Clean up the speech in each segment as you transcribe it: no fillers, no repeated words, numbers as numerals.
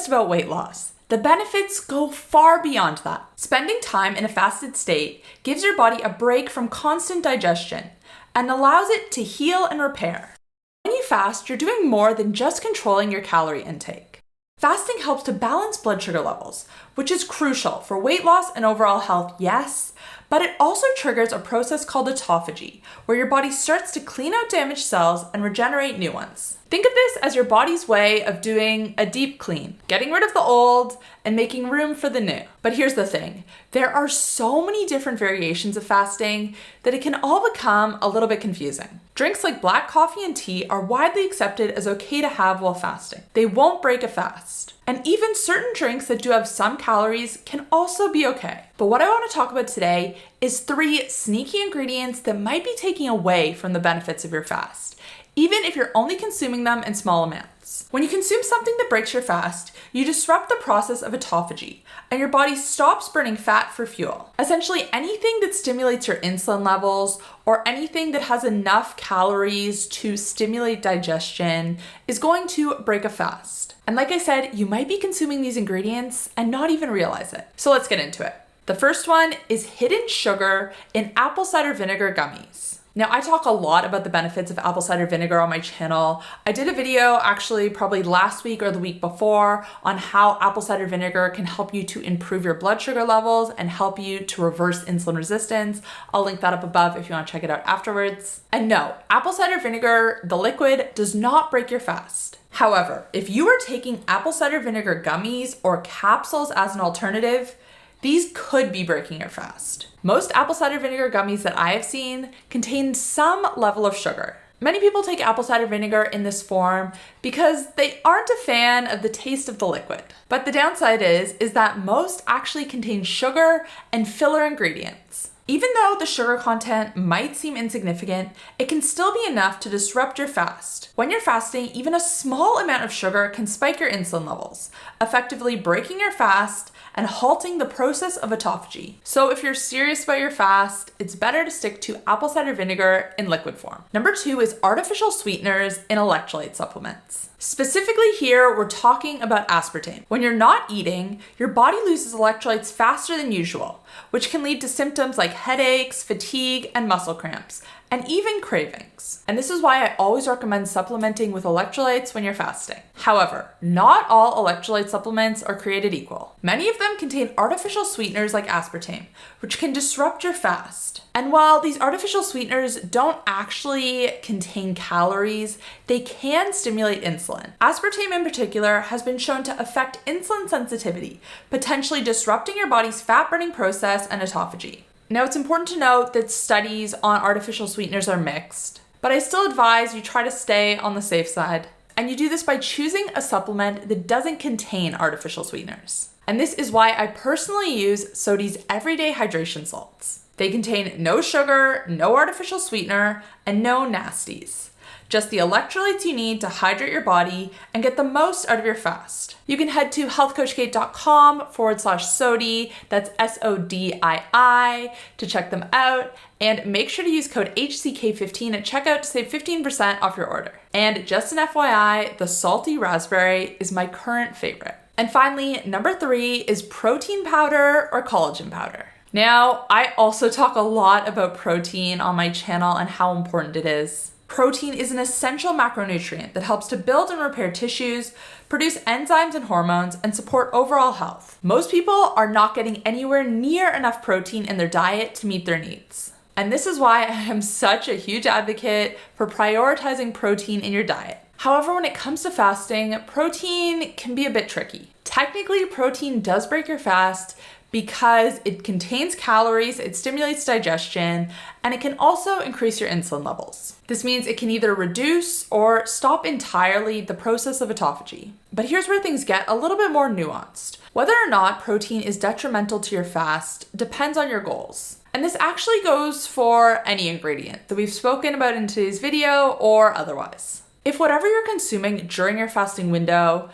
about weight loss. The benefits go far beyond that. Spending time in a fasted state gives your body a break from constant digestion and allows it to heal and repair. When you fast, you're doing more than just controlling your calorie intake. Fasting helps to balance blood sugar levels, which is crucial for weight loss and overall health, yes, but it also triggers a process called autophagy, where your body starts to clean out damaged cells and regenerate new ones. Think of this as your body's way of doing a deep clean, getting rid of the old and making room for the new. But here's the thing, there are so many different variations of fasting that it can all become a little bit confusing. Drinks like black coffee and tea are widely accepted as okay to have while fasting. They won't break a fast. And even certain drinks that do have some calories can also be okay. But what I want to talk about today is 3 sneaky ingredients that might be taking away from the benefits of your fast, even if you're only consuming them in small amounts. When you consume something that breaks your fast, you disrupt the process of autophagy, and your body stops burning fat for fuel. Essentially, anything that stimulates your insulin levels or anything that has enough calories to stimulate digestion is going to break a fast. And like I said, you might be consuming these ingredients and not even realize it. So let's get into it. The first one is hidden sugar in apple cider vinegar gummies. Now, I talk a lot about the benefits of apple cider vinegar on my channel. I did a video actually probably last week or the week before on how apple cider vinegar can help you to improve your blood sugar levels and help you to reverse insulin resistance. I'll link that up above if you want to check it out afterwards. And no, apple cider vinegar, the liquid, does not break your fast. However, if you are taking apple cider vinegar gummies or capsules as an alternative, these could be breaking your fast. Most apple cider vinegar gummies that I have seen contain some level of sugar. Many people take apple cider vinegar in this form because they aren't a fan of the taste of the liquid. But the downside is that most actually contain sugar and filler ingredients. Even though the sugar content might seem insignificant, it can still be enough to disrupt your fast. When you're fasting, even a small amount of sugar can spike your insulin levels, effectively breaking your fast and halting the process of autophagy. So if you're serious about your fast, it's better to stick to apple cider vinegar in liquid form. Number 2 is artificial sweeteners in electrolyte supplements. Specifically here, we're talking about aspartame. When you're not eating, your body loses electrolytes faster than usual, which can lead to symptoms like headaches, fatigue, and muscle cramps, and even cravings. And this is why I always recommend supplementing with electrolytes when you're fasting. However, not all electrolyte supplements are created equal. Many of them contain artificial sweeteners like aspartame, which can disrupt your fast. And while these artificial sweeteners don't actually contain calories, they can stimulate insulin. Aspartame in particular has been shown to affect insulin sensitivity, potentially disrupting your body's fat-burning process and autophagy. Now, it's important to note that studies on artificial sweeteners are mixed, but I still advise you try to stay on the safe side. And you do this by choosing a supplement that doesn't contain artificial sweeteners. And this is why I personally use Sodi's Everyday Hydration Salts. They contain no sugar, no artificial sweetener, and no nasties. Just the electrolytes you need to hydrate your body and get the most out of your fast. You can head to healthcoachkait.com/Sodi, that's SODII, to check them out. And make sure to use code HCK15 at checkout to save 15% off your order. And just an FYI, the salty raspberry is my current favorite. And finally, number 3 is protein powder or collagen powder. Now, I also talk a lot about protein on my channel and how important it is. Protein is an essential macronutrient that helps to build and repair tissues, produce enzymes and hormones, and support overall health. Most people are not getting anywhere near enough protein in their diet to meet their needs. And this is why I am such a huge advocate for prioritizing protein in your diet. However, when it comes to fasting, protein can be a bit tricky. Technically, protein does break your fast because it contains calories, it stimulates digestion, and it can also increase your insulin levels. This means it can either reduce or stop entirely the process of autophagy. But here's where things get a little bit more nuanced. Whether or not protein is detrimental to your fast depends on your goals. And this actually goes for any ingredient that we've spoken about in today's video or otherwise. If whatever you're consuming during your fasting window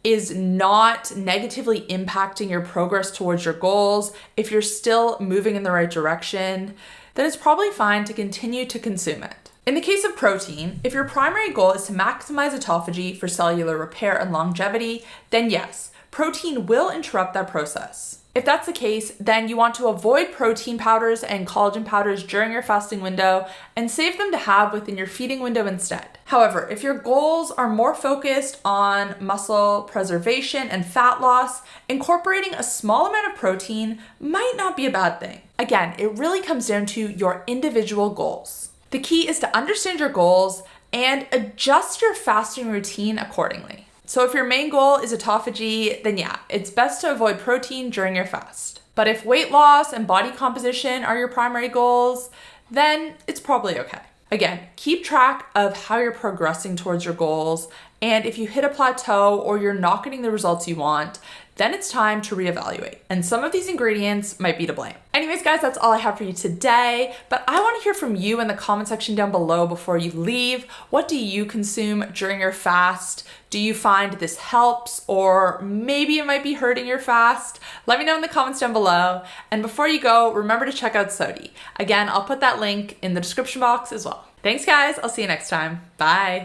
is not negatively impacting your progress towards your goals, if you're still moving in the right direction, then it's probably fine to continue to consume it. In the case of protein, if your primary goal is to maximize autophagy for cellular repair and longevity, then yes, protein will interrupt that process. If that's the case, then you want to avoid protein powders and collagen powders during your fasting window and save them to have within your feeding window instead. However, if your goals are more focused on muscle preservation and fat loss, incorporating a small amount of protein might not be a bad thing. Again, it really comes down to your individual goals. The key is to understand your goals and adjust your fasting routine accordingly. So if your main goal is autophagy, then yeah, it's best to avoid protein during your fast. But if weight loss and body composition are your primary goals, then it's probably okay. Again, keep track of how you're progressing towards your goals, and if you hit a plateau or you're not getting the results you want, then it's time to reevaluate. And some of these ingredients might be to blame. Anyways, guys, that's all I have for you today, but I want to hear from you in the comment section down below before you leave. What do you consume during your fast? Do you find this helps, or maybe it might be hurting your fast? Let me know in the comments down below. And before you go, remember to check out Sodi. Again, I'll put that link in the description box as well. Thanks, guys. I'll see you next time. Bye.